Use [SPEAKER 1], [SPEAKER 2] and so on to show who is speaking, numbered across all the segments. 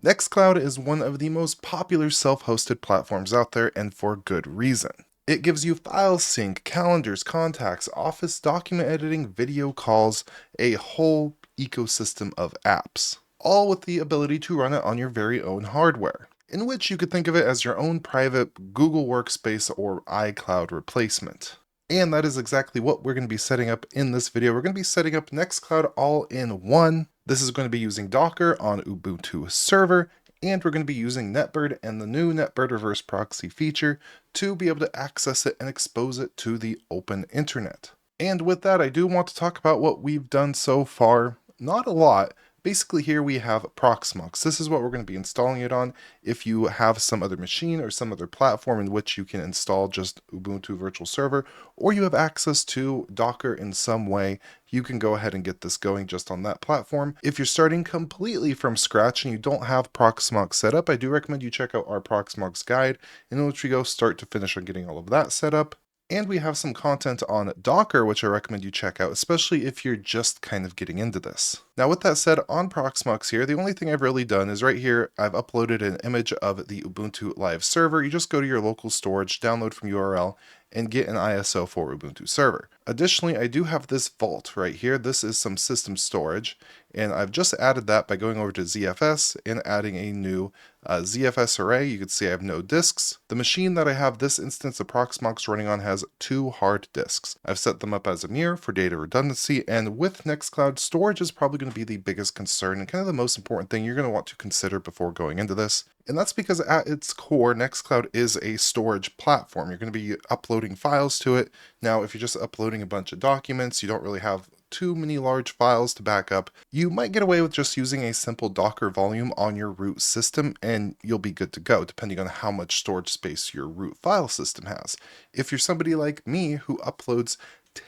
[SPEAKER 1] Nextcloud is one of the most popular self-hosted platforms out there, and for good reason. It gives you file sync, calendars, contacts, office document editing, video calls, a whole ecosystem of apps, all with the ability to run it on your very own hardware, in which you could think of it as your own private Google Workspace or iCloud replacement. And that is exactly what we're going to be setting up in this video. We're going to be setting up Nextcloud All-in-One. This is going to be using Docker on Ubuntu Server, and we're going to be using NetBird and the new NetBird Reverse Proxy feature to be able to access it and expose it to the open internet. And with that, I do want to talk about what we've done so far. Not a lot. Basically here we have Proxmox. This is what we're going to be installing it on. If you have some other machine or some other platform in which you can install just Ubuntu Virtual Server, or you have access to Docker in some way, you can go ahead and get this going just on that platform. If you're starting completely from scratch and you don't have Proxmox set up, I do recommend you check out our Proxmox guide, in which we go start to finish on getting all of that set up. And we have some content on Docker, which I recommend you check out, especially if you're just kind of getting into this. Now, with that said, on Proxmox here, the only thing I've really done is right here, I've uploaded an image of the Ubuntu Live server. You just go to your local storage, download from URL, and get an ISO for Ubuntu Server. Additionally, I do have this vault right here. This is some system storage, and I've just added that by going over to ZFS and adding a new ZFS array. You can see I have no disks. The machine that I have this instance of Proxmox running on has 2 hard disks. I've set them up as a mirror for data redundancy, and with Nextcloud, storage is probably going to be the biggest concern and kind of the most important thing you're going to want to consider before going into this. And that's because at its core, Nextcloud is a storage platform. You're going to be uploading files to it. Now, if you're just uploading a bunch of documents, you don't really have too many large files to back up, you might get away with just using a simple Docker volume on your root system and you'll be good to go, depending on how much storage space your root file system has. If you're somebody like me who uploads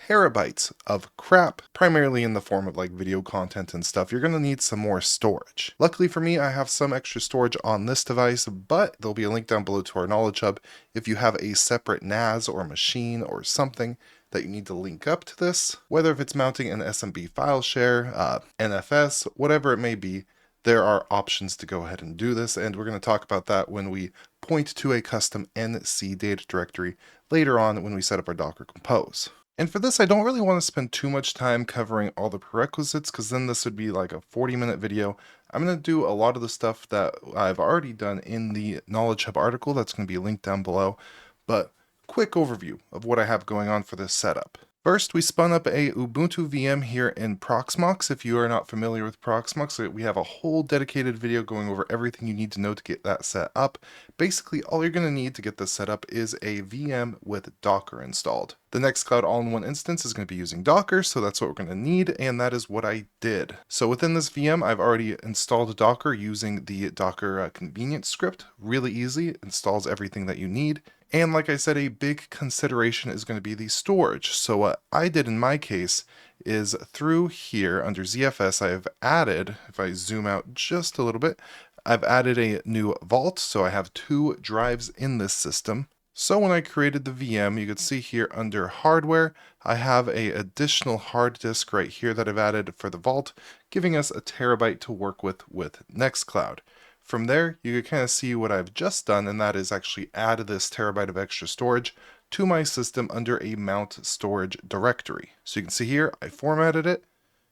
[SPEAKER 1] terabytes of crap, primarily in the form of like video content and stuff, you're going to need some more storage. Luckily for me, I have some extra storage on this device, but there'll be a link down below to our Knowledge Hub if you have a separate NAS or machine or something that you need to link up to this, whether if it's mounting an SMB file share, NFS, whatever it may be. There are options to go ahead and do this, and we're going to talk about that when we point to a custom NC data directory later on when we set up our Docker Compose. And for this, I don't really want to spend too much time covering all the prerequisites, because then this would be like a 40-minute video. I'm going to do a lot of the stuff that I've already done in the Knowledge Hub article that's going to be linked down below, but quick overview of what I have going on for this setup. First, we spun up a Ubuntu VM here in Proxmox. If you are not familiar with Proxmox, we have a whole dedicated video going over everything you need to know to get that set up. Basically, all you're going to need to get this set up is a VM with Docker installed. The Nextcloud All-in-One instance is going to be using Docker, so that's what we're going to need, and that is what I did. So within this VM, I've already installed Docker using the Docker convenience script. Really easy, installs everything that you need. And like I said, a big consideration is going to be the storage. So what I did in my case is through here under ZFS, I've added, if I zoom out just a little bit, I've added a new vault. So I have 2 drives in this system. So when I created the VM, you can see here under hardware, I have an additional hard disk right here that I've added for the vault, giving us a terabyte to work with Nextcloud. From there, you can kind of see what I've just done, and that is actually add this terabyte of extra storage to my system under a mount storage directory. So you can see here, I formatted it,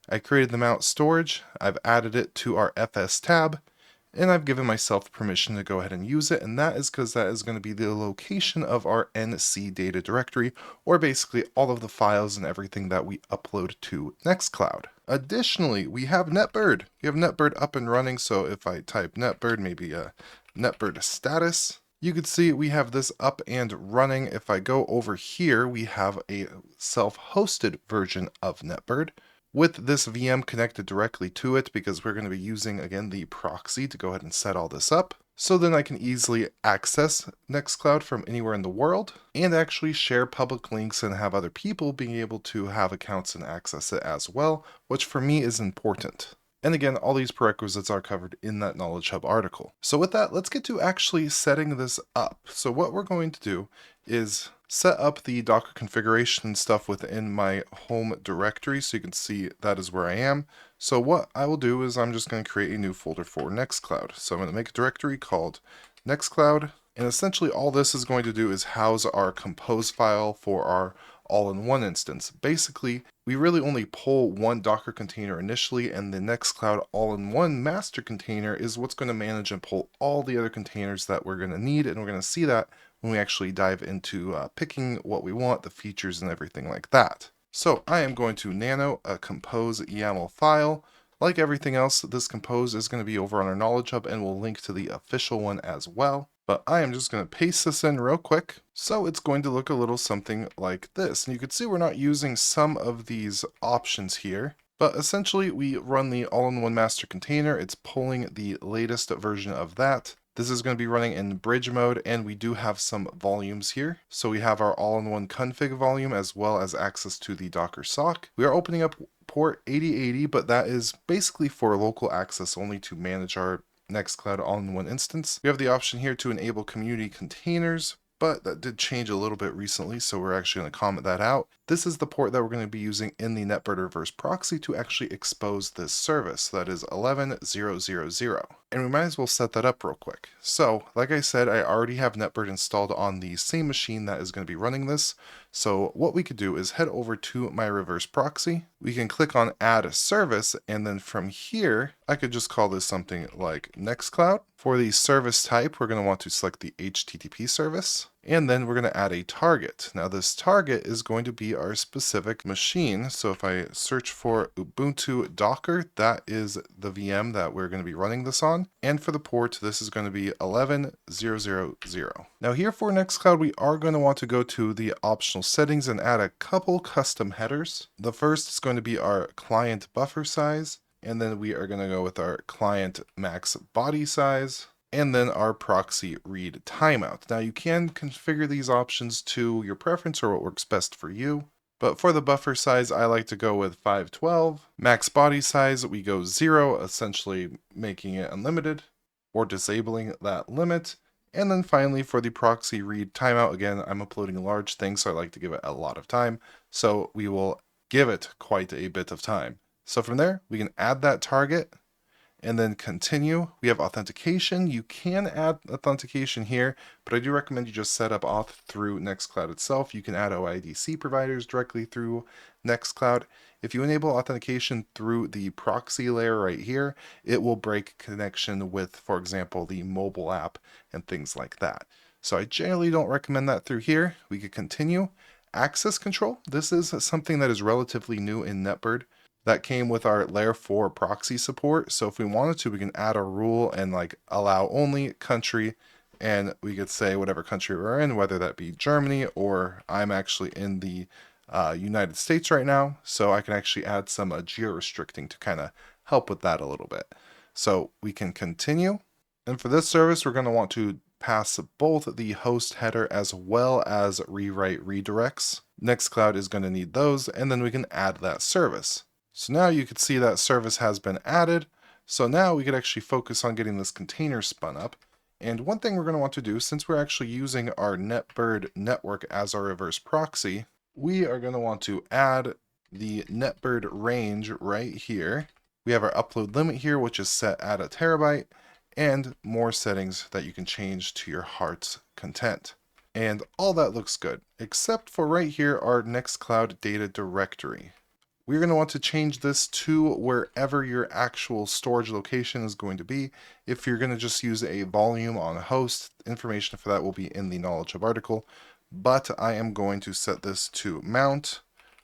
[SPEAKER 1] I created the mount storage, I've added it to our FS tab, and I've given myself permission to go ahead and use it, and that is because that is going to be the location of our NC data directory, or basically all of the files and everything that we upload to Nextcloud. Additionally, we have NetBird. We have NetBird up and running, so if I type NetBird, maybe NetBird status, you can see we have this up and running. If I go over here, we have a self-hosted version of NetBird with this VM connected directly to it, because we're going to be using, again, the proxy to go ahead and set all this up. So then I can easily access Nextcloud from anywhere in the world and actually share public links and have other people being able to have accounts and access it as well, which for me is important. And again, all these prerequisites are covered in that Knowledge Hub article. So with that, let's get to actually setting this up. So what we're going to do is set up the Docker configuration and stuff within my home directory, so you can see that is where I am. So what I will do is I'm just going to create a new folder for Nextcloud. So I'm going to make a directory called Nextcloud, and essentially all this is going to do is house our compose file for our all-in-one instance. Basically, we really only pull one Docker container initially, and the Nextcloud all-in-one master container is what's going to manage and pull all the other containers that we're going to need, and we're going to see that when we actually dive into picking what we want, the features and everything like that. So I am going to nano a compose YAML file. Like everything else, this compose is going to be over on our Knowledge Hub, and we'll link to the official one as well. But I am just going to paste this in real quick. So it's going to look a little something like this. And you can see we're not using some of these options here. But essentially, we run the all-in-one master container. It's pulling the latest version of that. This is going to be running in bridge mode, and we do have some volumes here. So we have our all-in-one config volume as well as access to the Docker sock. We are opening up port 8080, but that is basically for local access only to manage our Nextcloud all-in-one instance. We have the option here to enable community containers, but that did change a little bit recently, so we're actually going to comment that out. This is the port that we're going to be using in the NetBird reverse proxy to actually expose this service. So that is 11.0.0.0. And we might as well set that up real quick. So, like I said, I already have NetBird installed on the same machine that is going to be running this. So what we could do is head over to my reverse proxy. We can click on add a service, and then from here, I could just call this something like Nextcloud. For the service type, we're going to want to select the HTTP service, and then we're going to add a target. Now this target is going to be our specific machine. So if I search for Ubuntu Docker, that is the VM that we're going to be running this on. And for the port, this is going to be 11.0.0.0. Now here for Nextcloud, we are going to want to go to the optional settings and add a couple custom headers. The first is going to be our client buffer size, and then we are going to go with our client max body size, and then our proxy read timeout. Now you can configure these options to your preference or what works best for you. But for the buffer size, I like to go with 512. Max body size, we go 0, essentially making it unlimited or disabling that limit. And then finally for the proxy read timeout, again, I'm uploading large things, so I like to give it a lot of time. So we will give it quite a bit of time. So from there, we can add that target and then continue. We have authentication. You can add authentication here, but I do recommend you just set up auth through Nextcloud itself. You can add OIDC providers directly through Nextcloud. If you enable authentication through the proxy layer right here, it will break connection with, for example, the mobile app and things like that. So I generally don't recommend that through here. We could continue. Access control. This is something that is relatively new in NetBird. That came with our layer 4 proxy support. So if we wanted to, we can add a rule and like allow only country, and we could say whatever country we're in, whether that be Germany, or I'm actually in the United States right now. So I can actually add some geo-restricting to kind of help with that a little bit. So we can continue. And for this service, we're going to want to pass both the host header as well as rewrite redirects. Nextcloud is going to need those, and then we can add that service. So now you can see that service has been added. So now we could actually focus on getting this container spun up. And one thing we're going to want to do, since we're actually using our NetBird network as our reverse proxy, we are going to want to add the NetBird range right here. We have our upload limit here, which is set at 1 terabyte, and more settings that you can change to your heart's content. And all that looks good, except for right here, our Nextcloud data directory. We're going to want to change this to wherever your actual storage location is going to be. If you're going to just use a volume on a host, information for that will be in the Knowledge Hub article. But I am going to set this to mount,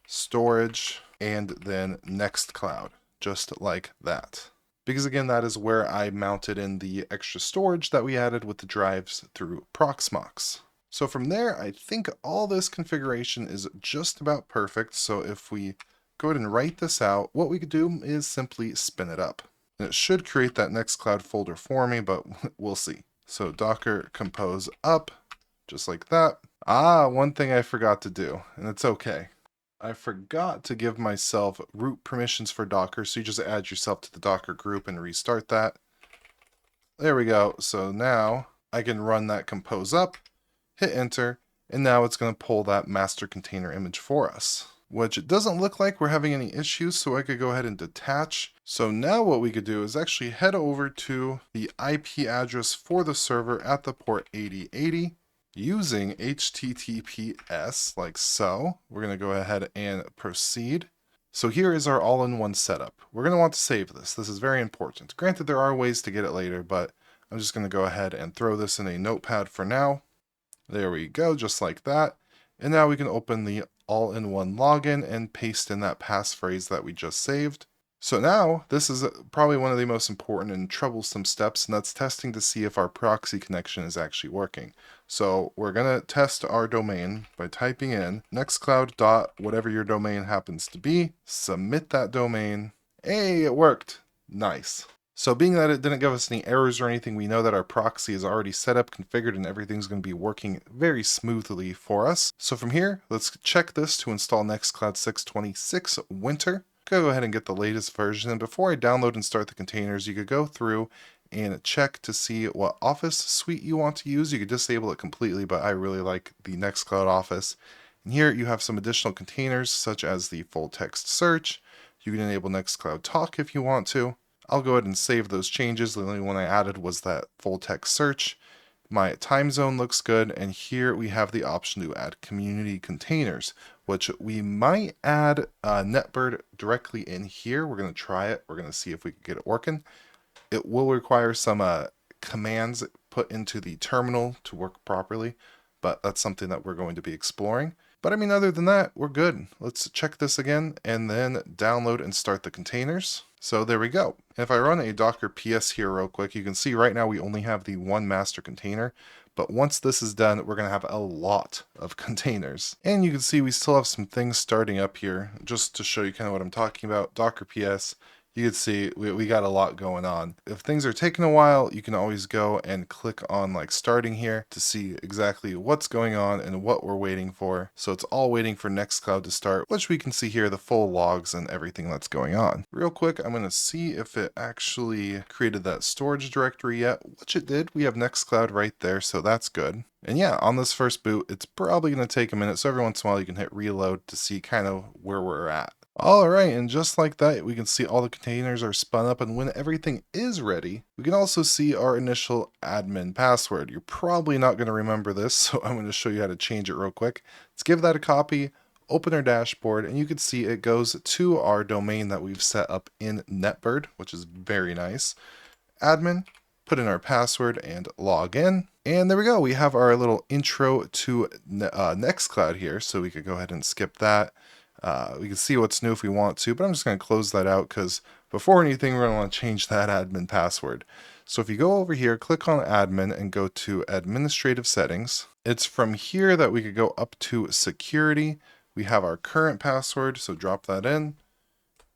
[SPEAKER 1] storage, and then Nextcloud, just like that. Because again, that is where I mounted in the extra storage that we added with the drives through Proxmox. So from there, I think all this configuration is just about perfect. So if we go ahead and write this out, what we could do is simply spin it up. And it should create that Nextcloud folder for me, but we'll see. So Docker compose up, just like that. One thing I forgot to do, and it's okay. I forgot to give myself root permissions for Docker, so you just add yourself to the Docker group and restart that. There we go. So now I can run that compose up, hit enter, and now it's going to pull that master container image for us, which it doesn't look like we're having any issues, so I could go ahead and detach. So now what we could do is actually head over to the IP address for the server at the port 8080 using HTTPS like so. We're going to go ahead and proceed. So here is our all-in-one setup. We're going to want to save this. This is very important. Granted, there are ways to get it later, but I'm just going to go ahead and throw this in a notepad for now. There we go, just like that. And now we can open the all-in-one login and paste in that passphrase that we just saved. So now, this is probably one of the most important and troublesome steps, and that's testing to see if our proxy connection is actually working. So we're going to test our domain by typing in nextcloud. Whatever your domain happens to be, submit that domain. Hey, it worked. Nice. So being that it didn't give us any errors or anything, we know that our proxy is already set up, configured, and everything's going to be working very smoothly for us. So from here, let's check this to install Nextcloud 626 Winter. Go ahead and get the latest version. And before I download and start the containers, you could go through and check to see what Office suite you want to use. You could disable it completely, but I really like the Nextcloud Office. And here you have some additional containers, such as the full text search. You can enable Nextcloud Talk if you want to. I'll go ahead and save those changes. The only one I added was that full text search. My time zone looks good, and here we have the option to add community containers, which we might add NetBird directly in here. We're going to try it. We're going to see if we can get it working. It will require some commands put into the terminal to work properly, but that's something that we're going to be exploring. But I mean, other than that, we're good. Let's check this again and then download and start the containers. So there we go. If I run a Docker PS here real quick, you can see right now we only have the one master container. But once this is done, we're going to have a lot of containers. And you can see we still have some things starting up here. Just to show you kind of what I'm talking about, Docker PS, you can see we got a lot going on. If things are taking a while, you can always go and click on like starting here to see exactly what's going on and what we're waiting for. So it's all waiting for Nextcloud to start, which we can see here the full logs and everything that's going on. Real quick, I'm going to see if it actually created that storage directory yet, which it did. We have Nextcloud right there, so that's good. And yeah, on this first boot, it's probably going to take a minute. So every once in a while you can hit reload to see kind of where we're at. Alright, and just like that, we can see all the containers are spun up, and when everything is ready, we can also see our initial admin password. You're probably not going to remember this, so I'm going to show you how to change it real quick. Let's give that a copy, open our dashboard, and you can see it goes to our domain that we've set up in NetBird, which is very nice. Admin, put in our password, and log in. And there we go, we have our little intro to Nextcloud here, so we could go ahead and skip that. We can see what's new if we want to, but I'm just going to close that out because before anything, we're going to want to change that admin password. So if you go over here, click on admin and go to administrative settings, it's from here that we could go up to security. We have our current password, so drop that in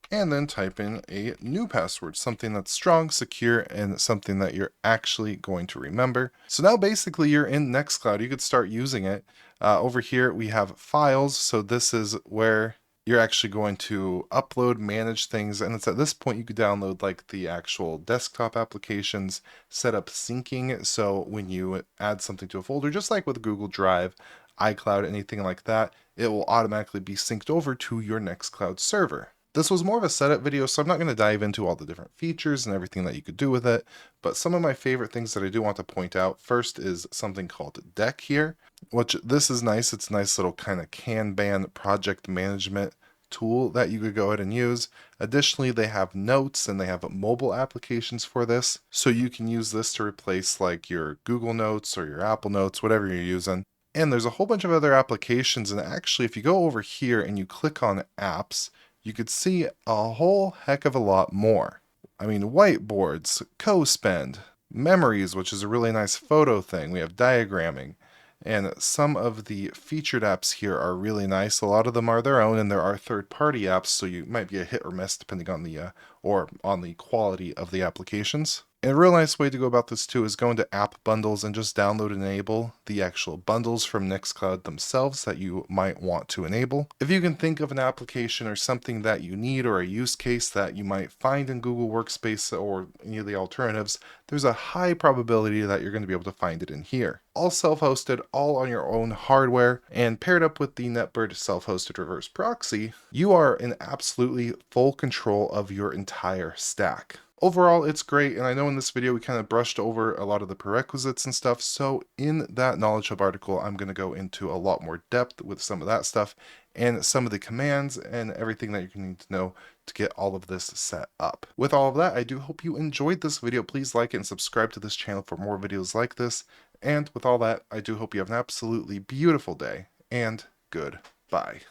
[SPEAKER 1] and then type in a new password, something that's strong, secure, and something that you're actually going to remember. So now basically you're in Nextcloud. You could start using it. Over here we have files, so this is where you're actually going to upload, manage things, and it's at this point you could download like the actual desktop applications, set up syncing, so when you add something to a folder, just like with Google Drive, iCloud, anything like that, it will automatically be synced over to your Nextcloud server. This was more of a setup video, so I'm not going to dive into all the different features and everything that you could do with it, but some of my favorite things that I do want to point out first is something called Deck here, which this is nice. It's a nice little kind of Kanban project management tool that you could go ahead and use. Additionally, they have notes and they have mobile applications for this, so you can use this to replace like your Google Notes or your Apple Notes, whatever you're using. And there's a whole bunch of other applications, and actually if you go over here and you click on apps, you could see a whole heck of a lot more. I mean, whiteboards, co-spend, memories, which is a really nice photo thing. We have diagramming, and some of the featured apps here are really nice. A lot of them are their own, and there are third-party apps, so you might be a hit or miss depending on the quality of the applications. And a real nice way to go about this too is go into app bundles and just download and enable the actual bundles from Nextcloud themselves that you might want to enable. If you can think of an application or something that you need or a use case that you might find in Google Workspace or any of the alternatives, there's a high probability that you're going to be able to find it in here. All self-hosted, all on your own hardware, and paired up with the NetBird self-hosted reverse proxy, you are in absolutely full control of your entire stack. Overall, it's great, and I know in this video we kind of brushed over a lot of the prerequisites and stuff, so in that Knowledge Hub article, I'm going to go into a lot more depth with some of that stuff, and some of the commands and everything that you need to know to get all of this set up. With all of that, I do hope you enjoyed this video. Please like it and subscribe to this channel for more videos like this, and with all that, I do hope you have an absolutely beautiful day, and goodbye.